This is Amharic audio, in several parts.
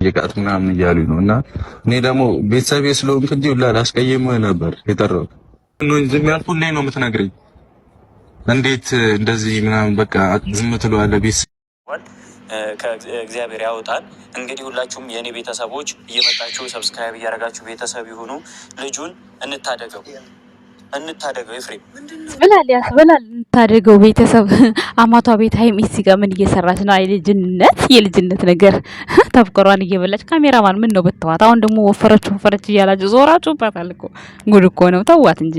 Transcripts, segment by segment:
ጠየቃት ምናምን እያሉኝ ነው። እና እኔ ደግሞ ቤተሰቤ ስለሆንክ እንጂ ሁላ ላስቀይምህ ነበር የጠራሁት ነው እንጂ የሚያልኩህ ላይ ነው የምትነግረኝ። እንዴት እንደዚህ ምናምን በቃ ዝም ትለዋለህ? ቤተሰብ ከእግዚአብሔር ያወጣል። እንግዲህ ሁላችሁም የእኔ ቤተሰቦች እየመጣችሁ ሰብስክራይብ እያደረጋችሁ ቤተሰብ ይሁኑ። ልጁን እንታደገው ኤፍሬም ብላል ያስበላል። እንታደገው ቤተሰብ አማቷ ቤት ሀይሚ እዚህ ጋር ምን እየሰራች ነው? አይ የልጅነት ነገር ተፍቀሯን እየበላች ካሜራማን ምን ነው ብትዋት። አሁን ደግሞ ወፈረች እያላችሁ ዞራችሁባታል እኮ ጉድ እኮ ነው። ተዋት እንጂ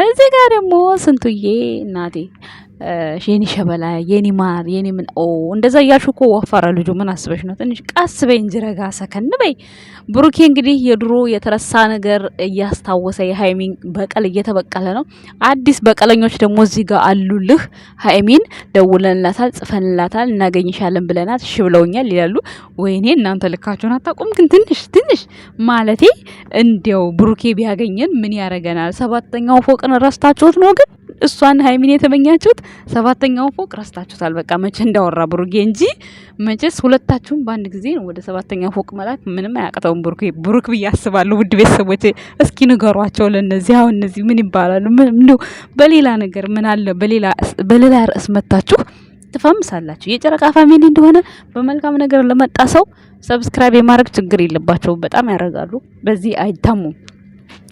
እዚህ ጋር ደግሞ ስንቱዬ እናቴ የኔ ሸበላ የኔ ማር የኔ ምን እንደዛ እያልሽ እኮ ወፈረ ልጁ። ምን አስበሽ ነው? ትንሽ ቀስ በይ እንጂ ረጋ ሰከን በይ። ብሩኬ እንግዲህ የድሮ የተረሳ ነገር እያስታወሰ የሃይሚን በቀል እየተበቀለ ነው። አዲስ በቀለኞች ደግሞ እዚህ ጋር አሉልህ። ሃይሚን ደውለንላታል፣ ጽፈንላታል፣ እናገኝሻለን ብለናት እሺ ብለውኛል ይላሉ። ወይኔ እናንተ ልካችሁን አታውቁም። ግን ትንሽ ማለቴ እንዲያው ብሩኬ ቢያገኘን ምን ያረገናል? ሰባተኛው ፎቅን ረስታችሁት ነው ግን እሷን ሃይሚን የተመኛችሁት ሰባተኛው ፎቅ ረስታችሁታል። በቃ መቼ እንዳወራ ብሩኬ እንጂ መቼስ ሁለታችሁም በአንድ ጊዜ ነው ወደ ሰባተኛው ፎቅ መላክ ምንም አያቅተውም ብሩክ ብዬ አስባለሁ። ውድ ቤተሰቦቼ እስኪ ንገሯቸው ለነዚህ። አሁን እነዚህ ምን ይባላሉ? ምን በሌላ ነገር ምን አለ በሌላ ርዕስ መታችሁ ትፈምሳላችሁ። የጨረቃ ፋሚሊ እንደሆነ በመልካም ነገር ለመጣ ሰው ሰብስክራይብ የማድረግ ችግር የለባቸውም። በጣም ያደርጋሉ። በዚህ አይታሙም።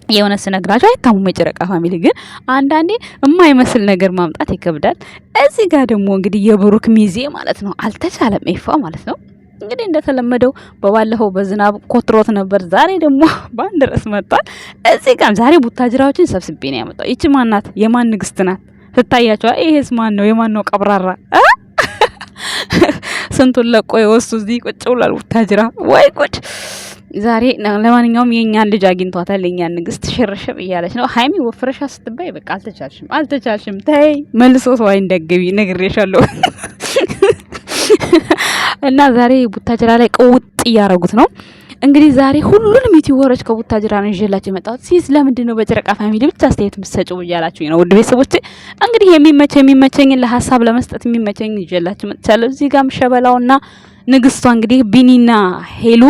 የሆነ ስነግራችሁ አይታሙም። የጨረቃ ፋሚሊ ግን አንዳንዴ የማይመስል ነገር ማምጣት ይከብዳል። እዚህ ጋር ደግሞ እንግዲህ የብሩክ ሚዜ ማለት ነው አልተቻለም። ኤፋ ማለት ነው እንግዲህ እንደተለመደው በባለፈው በዝናብ ኮትሮት ነበር። ዛሬ ደግሞ በአንድ ርዕስ መጥቷል። እዚህ ጋር ዛሬ ቡታጅራዎችን ሰብስቤ ነው ያመጣው። ይቺ ማናት? የማን ንግስት ናት? ትታያቸዋል። ይሄስ ማን ነው? የማን ነው ቀብራራ? ስንቱን ለቆ የወሱ እዚህ ቁጭ ብሏል ቡታጅራ። ወይ ጉድ! ዛሬ ለማንኛውም የኛን ልጅ አግኝቷታል። የኛን ንግስት ሽርሽር እያለች ነው። ሃይሚ ወፍረሻ ስትባይ በቃ አልተቻልሽም። ተይ መልሶ ሰው አይንደገቢ ነግሬሻለሁ። እና ዛሬ ቡታጅራ ላይ ቀውጥ እያረጉት ነው። እንግዲህ ዛሬ ሁሉንም ዩቲዩበሮች ከቡታጅራ ነው ይዤላችሁ የመጣሁት። ሲስ ለምንድን ነው በጨረቃ ፋሚሊ ብቻ አስተያየት የምትሰጪው እያላችሁ ነው። ውድ ቤተሰቦቼ እንግዲህ የሚመቸኝን ለሀሳብ ለመስጠት የሚመቸኝ ይዤላችሁ መጥቻለሁ። እዚህ ጋርም ሸበላውና ንግስቷ እንግዲህ ቢኒና ሄሉ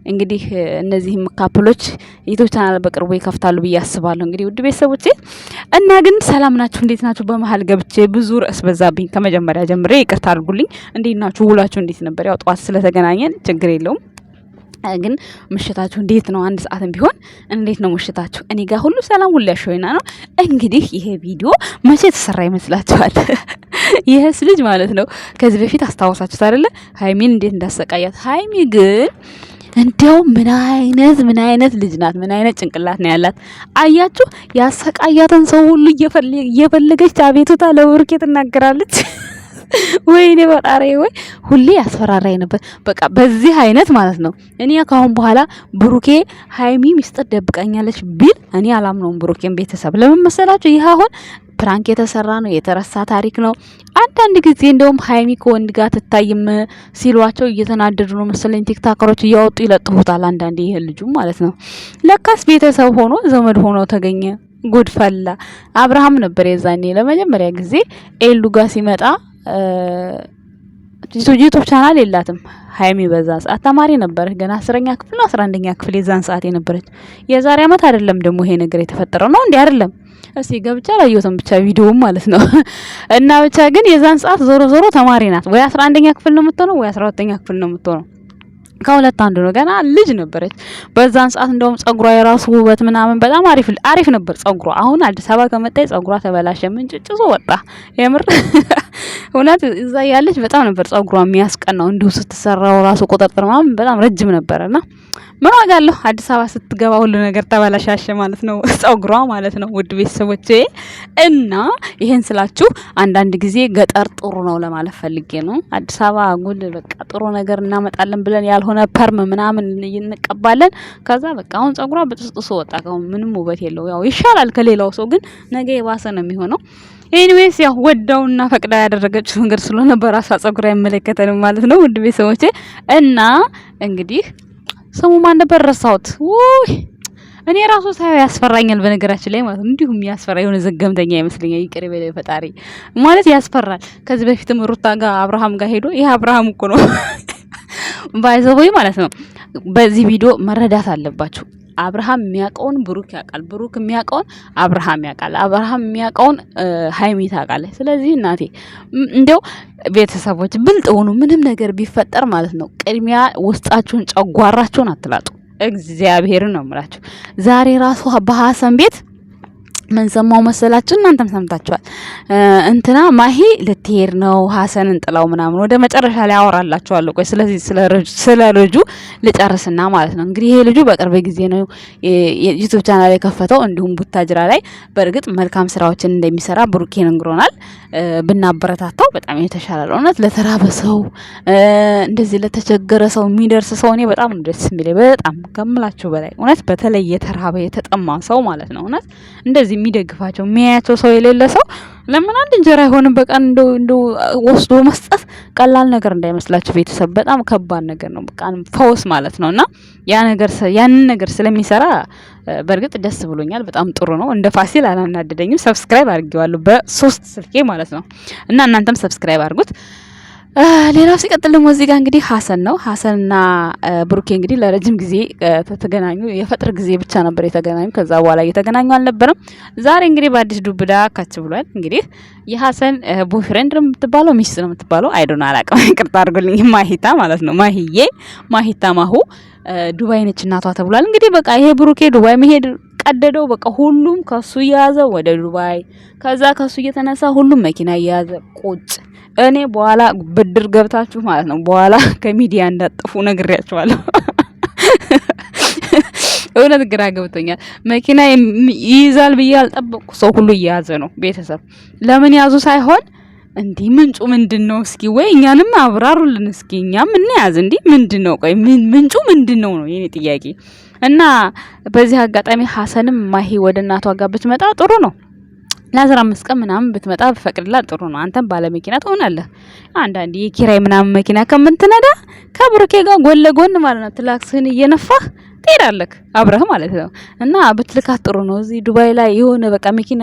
እንግዲህ እነዚህ ካፕሎች ዩቲዩብ ቻናል በቅርቡ ይከፍታሉ ብዬ አስባለሁ። እንግዲህ ውድ ቤተሰቦቼ እና ግን ሰላም ናችሁ? እንዴት ናችሁ? በመሀል ገብቼ ብዙ ርዕስ በዛብኝ። ከመጀመሪያ ጀምሬ ይቅርታ አድርጉልኝ። እንዴት ናችሁ? ውላችሁ እንዴት ነበር? ያው ጠዋት ስለተገናኘን ችግር የለውም። ግን ምሽታችሁ እንዴት ነው? አንድ ሰዓትም ቢሆን እንዴት ነው ምሽታችሁ? እኔ ጋር ሁሉ ሰላም ሁሉ ያሸውና ነው። እንግዲህ ይሄ ቪዲዮ መቼ ተሰራ ይመስላችኋል? ይሄስ ልጅ ማለት ነው ከዚህ በፊት አስታውሳችሁት አይደለ? ሃይሚን እንዴት እንዳሰቃያት። ሃይሚ ግን እንዲያው ምን አይነት ልጅ ናት? ምን አይነት ጭንቅላት ነው ያላት? አያችሁ፣ ያሰቃያትን ሰው ሁሉ እየፈለገች አቤቱታ ለብሩኬ ትናገራለች። ወይኔ በጣሪ ወይ ሁሌ ያስፈራራኝ ነበር። በቃ በዚህ አይነት ማለት ነው። እኔ ካሁን በኋላ ብሩኬ ሃይሚ ሚስጥር ደብቀኛለች ቢል እኔ አላምነውም። ብሩኬን ቤተሰብ ለምን መሰላችሁ? ይሄ አሁን ፕራንክ የተሰራ ነው፣ የተረሳ ታሪክ ነው። አንዳንድ ጊዜ እንደውም ሃይሚ ከወንድ ጋር ትታይም ሲሏቸው እየተናደዱ ነው መሰለኝ ቲክታከሮች እያወጡ ይለጥፉታል። አንዳንዴ ይሄ ልጁ ማለት ነው ለካስ ቤተሰብ ሆኖ ዘመድ ሆኖ ተገኘ። ጉድፈላ አብርሃም ነበር የዛኔ ለመጀመሪያ ጊዜ ኤሉ ጋር ሲመጣ ዩቲዩብ ቻናል የላትም ሃይሚ። በዛ ሰዓት ተማሪ ነበር ገና 10ኛ ክፍል ነው 11ኛ ክፍል የዛን ሰዓት የነበረች። የዛሬ አመት አይደለም ደግሞ ይሄ ነገር የተፈጠረው ነው እንዴ? አይደለም። እስቲ ገብቻ ላየሁትም ብቻ ቪዲዮው ማለት ነው። እና ብቻ ግን የዛን ሰዓት ዞሮ ተማሪ ናት። ወይ 11ኛ ክፍል ነው የምትሆነው ወይ 12ኛ ክፍል ነው የምትሆነው። ከሁለት አንዱ ነው። ገና ልጅ ነበረች በዛን ሰዓት። እንደውም ጸጉሯ የራሱ ውበት ምናምን በጣም አሪፍ ነበር ጸጉሯ። አሁን አዲስ አበባ ከመጣች ጸጉሯ ተበላሸ፣ ምንጭጭዞ ወጣ። የምር እውነት እዛ ያለች በጣም ነበር ጸጉሯ የሚያስቀናው። እንዲሁ ስትሰራው ራሱ ቁጥጥር ምናምን በጣም ረጅም ነበርና ምን ዋጋለሁ አዲስ አበባ ስትገባ ሁሉ ነገር ተበላሻሸ ማለት ነው፣ ጸጉሯ ማለት ነው። ውድ ቤተሰቦቼ እና ይሄን ስላችሁ አንዳንድ ጊዜ ገጠር ጥሩ ነው ለማለት ፈልጌ ነው። አዲስ አበባ ጉድ በቃ ጥሩ ነገር እናመጣለን ብለን ያልሆነ ፐርም ምናምን እንቀባለን። ከዛ በቃ አሁን ጸጉሯ በጥስጥሶ ወጣ። ምንም ውበት የለው። ያው ይሻላል ከሌላው ሰው ግን ነገ የባሰ ነው የሚሆነው። ኤኒዌይስ ያው ወዳውና ፈቅዳ ያደረገችው ነገር ስለሆነ በራሷ ጸጉር አይመለከተንም ማለት ነው። ውድ ቤተሰቦቼ እና እንግዲህ ስሙ ማን ነበር ረሳሁት። ውይ እኔ ራሱ ሳይው ያስፈራኛል በነገራችን ላይ ማለት ነው። እንዲሁም ያስፈራ የሆነ ዘገምተኛ ይመስለኛል። ይቅር በለኝ ፈጣሪ ማለት ያስፈራል። ከዚህ በፊትም ሩታ ጋር አብርሃም ጋር ሄዶ ይሄ አብርሃም እኮ ነው ባይዘቦይ ማለት ነው። በዚህ ቪዲዮ መረዳት አለባችሁ። አብርሃም የሚያውቀውን ብሩክ ያውቃል፣ ብሩክ የሚያውቀውን አብርሃም ያውቃል፣ አብርሃም የሚያውቀውን ሃይሚ ታውቃለች። ስለዚህ እናቴ እንደው ቤተሰቦች ብልጥ ሆኑ። ምንም ነገር ቢፈጠር ማለት ነው ቅድሚያ ውስጣችሁን ጨጓራችሁን አትላጡ። እግዚአብሔርን ነው የምላችሁ። ዛሬ ራሱ በሐሰን ቤት ምን ሰማው መሰላችሁ? እናንተም ሰምታችኋል። እንትና ማሂ ልትሄድ ነው ሐሰንን ጥላው ምናምን ወደ መጨረሻ ላይ አወራላችኋለሁ። ቆይ ስለዚህ ስለ ልጁ ልጨርስና ማለት ነው እንግዲህ ይሄ ልጁ በቅርብ ጊዜ ነው ዩቲዩብ ቻናል የከፈተው፣ እንዲሁም ቡታጅራ ላይ በእርግጥ መልካም ስራዎችን እንደሚሰራ ብሩኬ ነግሮናል። ብናበረታታው በጣም የተሻለ ነው። እውነት ለተራበ ሰው እንደዚህ ለተቸገረ ሰው የሚደርስ ሰው እኔ በጣም ደስ የሚለኝ በጣም ከምላችሁ በላይ እውነት፣ በተለይ የተራበ የተጠማ ሰው ማለት ነው እውነት እንደዚህ የሚደግፋቸው የሚያያቸው ሰው የሌለ ሰው ለምን አንድ እንጀራ አይሆንም? በቃ እንደው ወስዶ መስጠት ቀላል ነገር እንዳይመስላችሁ ቤተሰብ፣ በጣም ከባድ ነገር ነው። በቃ ፈውስ ማለት ነውና ያንን ነገር ስለሚሰራ በእርግጥ ደስ ብሎኛል። በጣም ጥሩ ነው። እንደ ፋሲል አላናደደኝም። ሰብስክራይብ አድርጌዋለሁ በ3 ስልኬ ማለት ነው እና እናንተም ሰብስክራይብ አድርጉት። ሌላው ሲቀጥል ደግሞ እዚህ ጋር እንግዲህ ሐሰን ነው። ሐሰንና ብሩኬ እንግዲህ ለረጅም ጊዜ ተገናኙ። የፍቅር ጊዜ ብቻ ነበር የተገናኙ። ከዛ በኋላ እየተገናኙ አልነበረም። ዛሬ እንግዲህ በአዲስ ዱብዳ ካች ብሏል። እንግዲህ የሐሰን ቦይፍሬንድ ነው የምትባለው ሚስት ነው የምትባለው አይዶና አላውቅም፣ ይቅርታ አድርጉልኝ። ማሂታ ማለት ነው ማሂታ ማሁ ዱባይ ነች እናቷ ተብሏል። እንግዲህ በቃ ይሄ ብሩኬ ዱባይ መሄድ ቀደደው። በቃ ሁሉም ከሱ እየያዘ ወደ ዱባይ፣ ከዛ ከሱ እየተነሳ ሁሉም መኪና እየያዘ ቁጭ። እኔ በኋላ ብድር ገብታችሁ ማለት ነው በኋላ ከሚዲያ እንዳጠፉ ነግሬያችኋለሁ። እውነት ግራ ገብቶኛል። መኪና ይይዛል ብዬ አልጠበቅኩ። ሰው ሁሉ እየያዘ ነው። ቤተሰብ ለምን ያዙ ሳይሆን እንዲህ ምንጩ ምንድነው? እስኪ ወይ እኛንም አብራሩልን እስኪ። እኛም እንያዝ እንዲህ ምንድነው? ቆይ ምንጩ ምንድነው ነው የኔ ጥያቄ። እና በዚህ አጋጣሚ ሐሰንም ማሂ ወደ እናቷ ጋር ብትመጣ ጥሩ ነው። ለ15 ቀን ምናምን ብትመጣ ፈቅድላት ጥሩ ነው። አንተም ባለ መኪና ትሆናለህ። አንዳንዴ የኪራይ ምናምን መኪና ከምትነዳ ከብሩኬ ጋር ጎን ለጎን ማለት ነው ትላክስህን እየነፋህ ትሄዳለህ አብረህ ማለት ነው። እና ብትልካት ጥሩ ነው። እዚህ ዱባይ ላይ የሆነ በቃ መኪና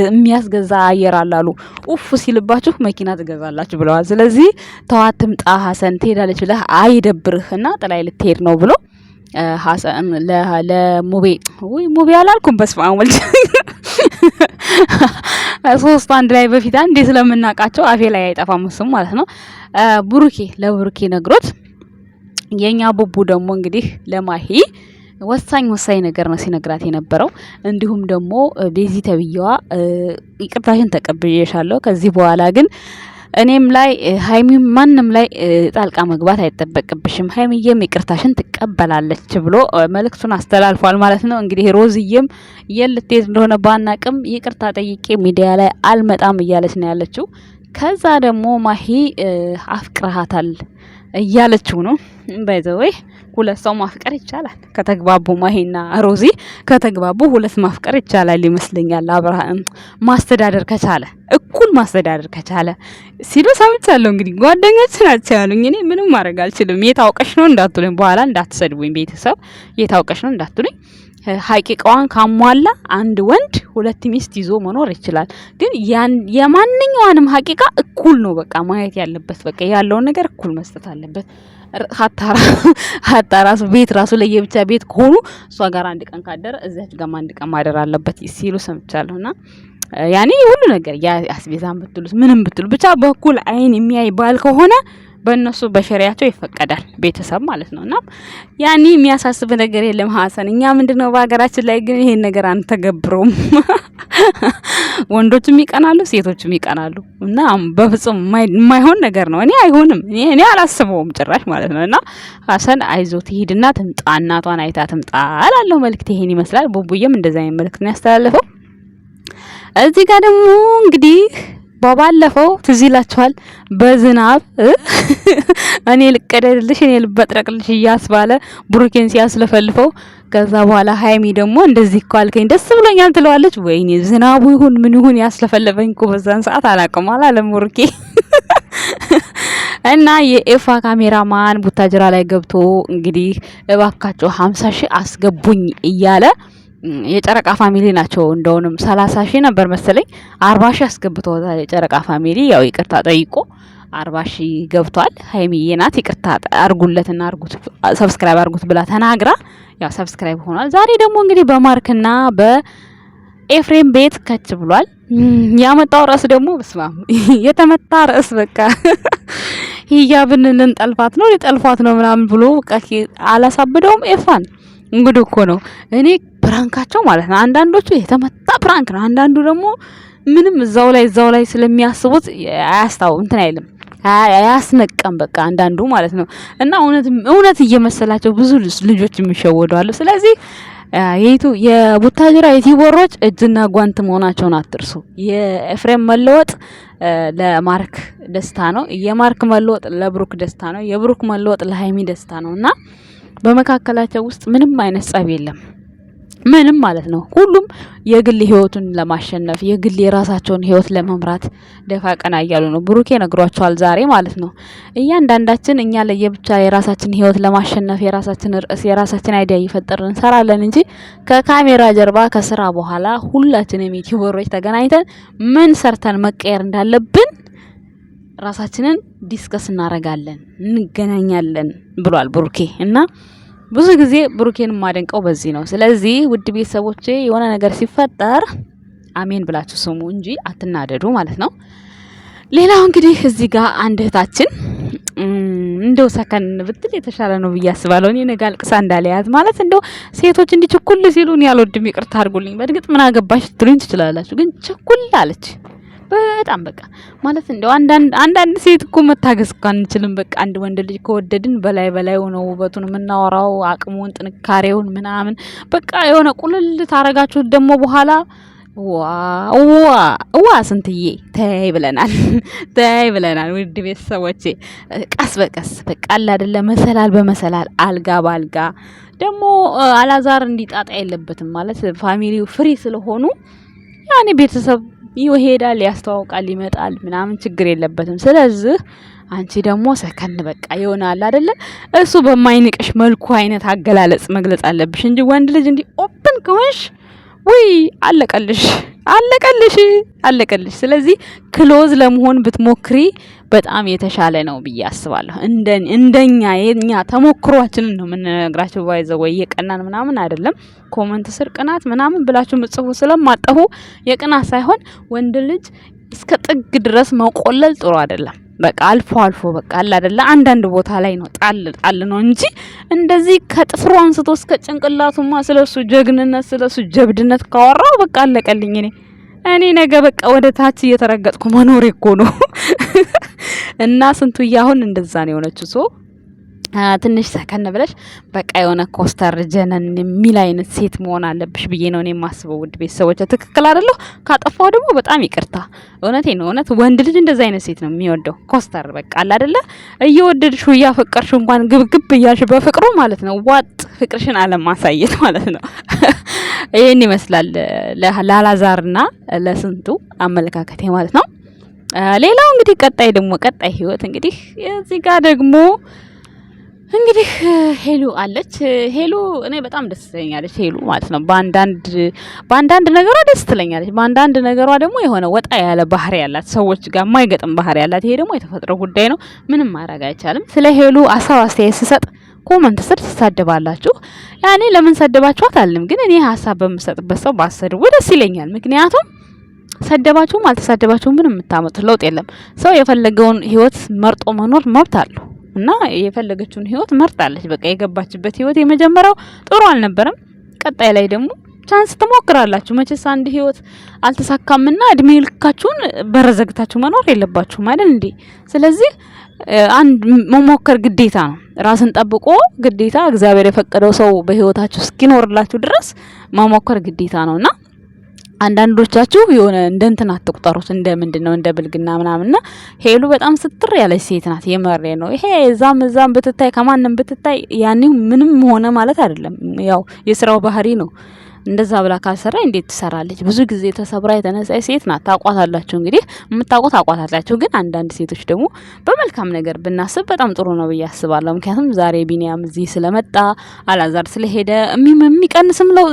የሚያስገዛ አየር አላሉ ኡፍ ሲልባችሁ መኪና ትገዛላችሁ ብለዋል። ስለዚህ ተዋት ትምጣ ሐሰን ትሄዳለች ብለህ አይደብርህና ጥላይ ልትሄድ ነው ብሎ ሐሰን ለሙቤ ሙቤ አላልኩም በስመ አብ ወልድ ሶስት አንድ ላይ በፊት አንዴ ስለምናቃቸው አፌ ላይ አይጠፋም ስም ማለት ነው። ለብሩኬ ነግሮት የኛ ቡቡ ደግሞ እንግዲህ ለማሂ ወሳኝ ነገር ነው ሲነግራት የነበረው። እንዲሁም ደግሞ ቤዚ ተብዬዋ ይቅርታሽን ተቀብዬሻለሁ፣ ከዚህ በኋላ ግን እኔም ላይ ሃይሚም ማንም ላይ ጣልቃ መግባት አይጠበቅብሽም፣ ሃይሚዬም ይቅርታሽን ትቀበላለች ብሎ መልእክቱን አስተላልፏል ማለት ነው። እንግዲህ ሮዝዬም የልትሄድ እንደሆነ ባናቅም ይቅርታ ጠይቄ ሚዲያ ላይ አልመጣም እያለች ነው ያለችው። ከዛ ደግሞ ማሂ አፍቅረሃታል እያለችው ነው። ባይዘወይ ሁለት ሰው ማፍቀር ይቻላል ከተግባቡ፣ ማሂና ሮዚ ከተግባቡ ሁለት ማፍቀር ይቻላል ይመስለኛል። አብርሃም ማስተዳደር ከቻለ እኩል ማስተዳደር ከቻለ ሲሉ ሰምቻለሁ። እንግዲህ ጓደኞች ናቸው ያሉኝ። እኔ ምንም ማድረግ አልችልም። የታውቀሽ ነው እንዳትሉኝ፣ በኋላ እንዳትሰድቡኝ ቤተሰብ። የታውቀሽ ነው እንዳትሉኝ። ሀቂቃዋን ካሟላ አንድ ወንድ ሁለት ሚስት ይዞ መኖር ይችላል። ግን የማንኛውንም ሀቂቃ እኩል ነው በቃ ማየት ያለበት። በቃ ያለውን ነገር እኩል መስጠት አለበት። ሀታ ራሱ ቤት ራሱ ለየብቻ ቤት ከሆኑ እሷ ጋር አንድ ቀን ካደረ እዛች ጋር አንድ ቀን ማደር አለበት ሲሉ ሰምቻለሁና ያኔ ሁሉ ነገር አስቤዛም ብትሉት ምንም ብትሉ ብቻ በኩል አይን የሚያይ ባል ከሆነ በእነሱ በሸሪያቸው ይፈቀዳል ቤተሰብ ማለት ነውና ያኔ የሚያሳስብ ነገር የለም። ሐሰን እኛ ምንድነው በሀገራችን ላይ ግን ይሄን ነገር አንተገብረውም። ወንዶችም ይቀናሉ፣ ሴቶችም ይቀናሉ እና በፍጹም የማይሆን ነገር ነው። እኔ አይሆንም፣ እኔ አላስበውም ጭራሽ ማለት ነውና ሐሰን አይዞት ይሄድና ትምጣ፣ እናቷን አይታ ትምጣ አላለሁ። መልእክት ይሄን ይመስላል። ቡቡዬም እንደዛ አይነት መልእክት ነው ያስተላለፈው። እዚህ ጋር ደግሞ እንግዲህ ባለፈው ትዝ ይላችኋል በዝናብ እኔ ልቀደልሽ እኔ ልበጥረቅልሽ እያስባለ ብሩኬን ሲያስለፈልፈው፣ ከዛ በኋላ ሃይሚ ደግሞ እንደዚህ እኮ አልከኝ ደስ ብሎኛል ትለዋለች። ወይኔ ዝናቡ ይሁን ምን ይሁን ያስለፈለፈኝ እኮ በዛን ሰዓት አላውቅም አላለም ብሩኬ። እና የኤፋ ካሜራማን ቡታጅራ ላይ ገብቶ እንግዲህ እባካቸው 50 ሺህ አስገቡኝ እያለ የጨረቃ ፋሚሊ ናቸው። እንደውንም 30 ሺህ ነበር መሰለኝ 40 ሺህ አስገብተውታል የጨረቃ ፋሚሊ። ያው ይቅርታ ጠይቆ 40,000 ገብቷል። ሀይሚዬ ናት ይቅርታ አርጉለትና አርጉት ሰብስክራይብ አርጉት ብላ ተናግራ ያው ሰብስክራይብ ሆኗል። ዛሬ ደግሞ እንግዲህ በማርክና በኤፍሬም ቤት ከች ብሏል። ያመጣው ራስ ደግሞ በስማም የተመታ ራስ በቃ ሂጃብን ልንጠልፋት ነው ሊጠልፋት ነው ምናምን ብሎ በቃ አላሳብደውም። ኤፋን እንግዲህ እኮ ነው እኔ ፕራንካቸው ማለት ነው። አንዳንዶቹ የተመታ ፕራንክ ነው፣ አንዳንዱ ደግሞ ምንም እዛው ላይ ስለሚያስቡት አያስታው እንትን አይልም አያስነቀም በቃ አንዳንዱ ማለት ነው። እና እውነት እየመሰላቸው ብዙ ልጆች የሚሸወዱ አሉ። ስለዚህ የቡታጅራ የቲቦሮች እጅና ጓንት መሆናቸውን አትርሱ። የኤፍሬም መለወጥ ለማርክ ደስታ ነው፣ የማርክ መለወጥ ለብሩክ ደስታ ነው፣ የብሩክ መለወጥ ለሃይሚ ደስታ ነው። እና በመካከላቸው ውስጥ ምንም አይነት ጸብ የለም ምንም ማለት ነው። ሁሉም የግል ህይወቱን ለማሸነፍ የግል የራሳቸውን ህይወት ለመምራት ደፋ ቀና እያሉ ነው። ብሩኬ ነግሯቸዋል ዛሬ ማለት ነው። እያንዳንዳችን እኛ ለየብቻ የራሳችን ህይወት ለማሸነፍ የራሳችን ርዕስ የራሳችን አይዲያ እየፈጠርን እንሰራለን እንጂ ከካሜራ ጀርባ ከስራ በኋላ ሁላችንም ዩቲዩበሮች ተገናኝተን ምን ሰርተን መቀየር እንዳለብን ራሳችንን ዲስከስ እናረጋለን እንገናኛለን ብሏል ብሩኬ። እና ብዙ ጊዜ ብሩኬን ማደንቀው በዚህ ነው። ስለዚህ ውድ ቤተሰቦቼ የሆነ ነገር ሲፈጠር አሜን ብላችሁ ስሙ እንጂ አትናደዱ ማለት ነው። ሌላው እንግዲህ እዚህ ጋር አንድ እህታችን እንደው ሰከን ብትል የተሻለ ነው ብዬ አስባለሁ። እኔ ነገ አልቅሳ እንዳለያዝ ማለት እንደው ሴቶች እንዲ ችኩል ሲሉን ያልወድም ይቅርታ አድርጉልኝ። በእርግጥ ምን አገባሽ ትሉኝ ትችላላችሁ፣ ግን ችኩል አለች በጣም በቃ ማለት እንደው አንዳንድ ሴት እኮ መታገስ እኮ አንችልም። በቃ አንድ ወንድ ልጅ ከወደድን በላይ ነው ውበቱን የምናወራው አቅሙን ጥንካሬውን ምናምን በቃ የሆነ ቁልል ታረጋችሁት ደግሞ በኋላ ዋ ስንትዬ ተይ ብለናል። ውድ ቤተሰቦቼ ቀስ በቀስ በቃ አለ አይደለ መሰላል በመሰላል አልጋ ባልጋ ደግሞ አላዛር እንዲጣጣ የለበትም ማለት ፋሚሊው ፍሪ ስለሆኑ ያኔ ቤተሰብ ይሄዳል ያስተዋውቃል ይመጣል ምናምን ችግር የለበትም። ስለዚህ አንቺ ደግሞ ሰከን በቃ ይሆናል አይደለ እሱ በማይንቅሽ መልኩ አይነት አገላለጽ መግለጽ አለብሽ እንጂ ወንድ ልጅ እንዲ ኦፕን ከሆንሽ ወይ አለቀልሽ። ስለዚህ ክሎዝ ለመሆን ብትሞክሪ በጣም የተሻለ ነው ብዬ አስባለሁ። እንደኛ የኛ ተሞክሯችንን ነው የምንነግራችሁ። ባይዘው ወይ የቀናን ምናምን አይደለም። ኮሜንት ስር ቅናት ምናምን ብላችሁ ምጽፉ ስለማጠፉ የቅናት ሳይሆን ወንድ ልጅ እስከ ጥግ ድረስ መቆለል ጥሩ አይደለም። በቃ አልፎ በቃ አለ አይደለ አንዳንድ ቦታ ላይ ነው ጣል ነው እንጂ እንደዚህ ከጥፍሩ አንስቶ እስከ ጭንቅላቱማ ስለሱ ጀግንነት ስለሱ ጀብድነት ካወራው በቃ አለቀልኝ። እኔ ነገ በቃ ወደ ታች እየተረገጥኩ መኖር እኮ ነው። እና ስንቱ ያሁን እንደዛ ነው የሆነችው። ትንሽ ሰከን ብለሽ በቃ የሆነ ኮስተር ጀነን የሚል አይነት ሴት መሆን አለብሽ ብዬ ነው እኔ የማስበው። ውድ ቤተሰቦች ትክክል አይደለሁ? ካጠፋው ደግሞ በጣም ይቅርታ። እውነቴን ነው። እውነት ወንድ ልጅ እንደዛ አይነት ሴት ነው የሚወደው። ኮስተር በቃ አለ አይደለ እየወደድሽው እያፈቀርሽው እንኳን ግብግብ እያልሽ በፍቅሩ ማለት ነው ዋጥ ፍቅርሽን አለማሳየት ማለት ነው። ይሄን ይመስላል ለአላዛርና ለስንቱ አመለካከቴ ማለት ነው። ሌላው እንግዲህ ቀጣይ ህይወት እንግዲህ እዚህ ጋር ደግሞ እንግዲህ ሄሉ አለች። ሄሉ እኔ በጣም ደስ ትለኛለች ሄሉ ማለት ነው። በአንዳንድ ነገሯ ደስ ትለኛለች፣ በአንዳንድ ነገሯ ደግሞ የሆነ ወጣ ያለ ባህሪ ያላት ሰዎች ጋር የማይገጥም ባህሪ ያላት። ይሄ ደግሞ የተፈጥሮ ጉዳይ ነው፣ ምንም ማድረግ አይቻልም። ስለ ሄሉ አስተያየት ስሰጥ ኮመንት ስር ትሳደባላችሁ። ያኔ ለምን ሰደባችኋት አልልም፣ ግን እኔ ሀሳብ በምሰጥበት ሰው ባሰድቡ ደስ ይለኛል። ምክንያቱም ሰደባችሁም አልተሳደባችሁም ምንም የምታመጡት ለውጥ የለም። ሰው የፈለገውን ህይወት መርጦ መኖር መብት አለው እና የፈለገችውን ህይወት መርጣለች። በቃ የገባችበት ህይወት የመጀመሪያው ጥሩ አልነበረም። ቀጣይ ላይ ደግሞ ቻንስ ትሞክራላችሁ። መቼስ አንድ ህይወት አልተሳካምና እድሜ ልካችሁን በረዘግታችሁ መኖር የለባችሁም አይደል እንዴ? ስለዚህ አንድ መሞከር ግዴታ ነው። ራስን ጠብቆ ግዴታ እግዚአብሔር የፈቀደው ሰው በህይወታችሁ እስኪኖርላችሁ ድረስ መሞከር ግዴታ ነውና አንዳንዶቻችሁ የሆነ እንደንትን አትቁጠሩት። እንደምንድነው እንደ ብልግና ምናምንና ሄሉ በጣም ስትር ያለች ሴት ናት። የመሬ ነው ይሄ። እዛም ብትታይ ከማንም ብትታይ ያኔ ምንም ሆነ ማለት አይደለም። ያው የስራው ባህሪ ነው። እንደዛ ብላ ካልሰራ እንዴት ትሰራለች? ብዙ ጊዜ ተሰብራ የተነሳይ ሴት ናት። ታቋታላችሁ እንግዲህ የምታውቁት አቋታላችሁ። ግን አንዳንድ ሴቶች ደግሞ በመልካም ነገር ብናስብ በጣም ጥሩ ነው ብዬ አስባለሁ። ምክንያቱም ዛሬ ቢኒያም እዚህ ስለመጣ አላዛር ስለሄደ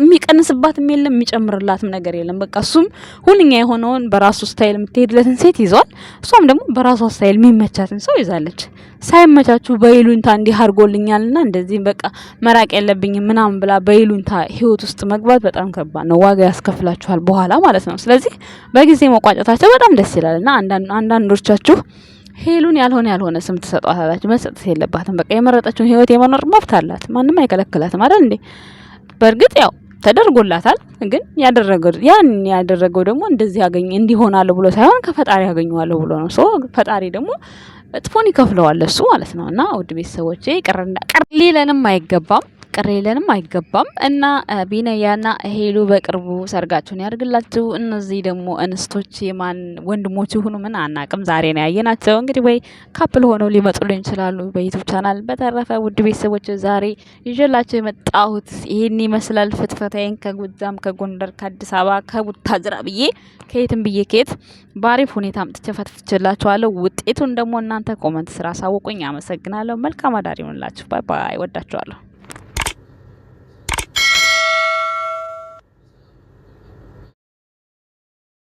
የሚቀንስባትም የለም የሚጨምርላትም ነገር የለም። በቃ እሱም ሁልኛ የሆነውን በራሱ ስታይል የምትሄድለትን ሴት ይዟል። እሷም ደግሞ በራሷ ስታይል የሚመቻትን ሰው ይዛለች። ሳይመቻችሁ በይሉንታ እንዲህ አድርጎልኛልና እንደዚህ በቃ መራቅ የለብኝም ምናምን ብላ በይሉንታ ህይወት ውስጥ መግባት በጣም ከባድ ነው። ዋጋ ያስከፍላችኋል በኋላ ማለት ነው። ስለዚህ በጊዜ መቋጨታቸው በጣም ደስ ይላልና አንዳንዶቻችሁ ሄሉን ያልሆነ ስም ትሰጧታላችሁ። መሰጠት የለባትም። በቃ የመረጠችውን ህይወት የመኖር መብት አላት። ማንም አይከለክላትም አይደል እንዴ? በእርግጥ ያው ተደርጎላታል። ግን ያደረገው ደግሞ እንደዚህ እንዲሆናለሁ ብሎ ሳይሆን ከፈጣሪ ያገኘዋለሁ ብሎ ነው። ፈጣሪ ደግሞ እጥፎን ይከፍለዋል እሱ ማለት ነው። እና ውድ ቤተሰቦቼ ቅር ሊለንም አይገባም እና ቢነያና ሄሉ በቅርቡ ሰርጋቸውን ያድርግላችሁ። እነዚህ ደግሞ እንስቶች የማን ወንድሞች ይሁኑ ምን አናቅም። ዛሬ ነው ያየናቸው። እንግዲህ ወይ ካፕል ሆነው ሊመጡልን ይችላሉ በዩቲዩብ ቻናል። በተረፈ ውድ ቤተሰቦች ዛሬ ይዤላችሁ የመጣሁት ይሄን ይመስላል። ፍትፈታዬን ከጎጃም፣ ከጎንደር፣ ከአዲስ አበባ፣ ከቡታጅራ ብዬ ከየትም ብዬ ከየት ባሪፍ ሁኔታ አምጥቼ ፈትፍችላችኋለሁ። ውጤቱን ደግሞ እናንተ ኮመንት ስራ አሳውቁኝ። አመሰግናለሁ። መልካም አዳር ይሁንላችሁ። ባይ ባይ። ወዳችኋለሁ።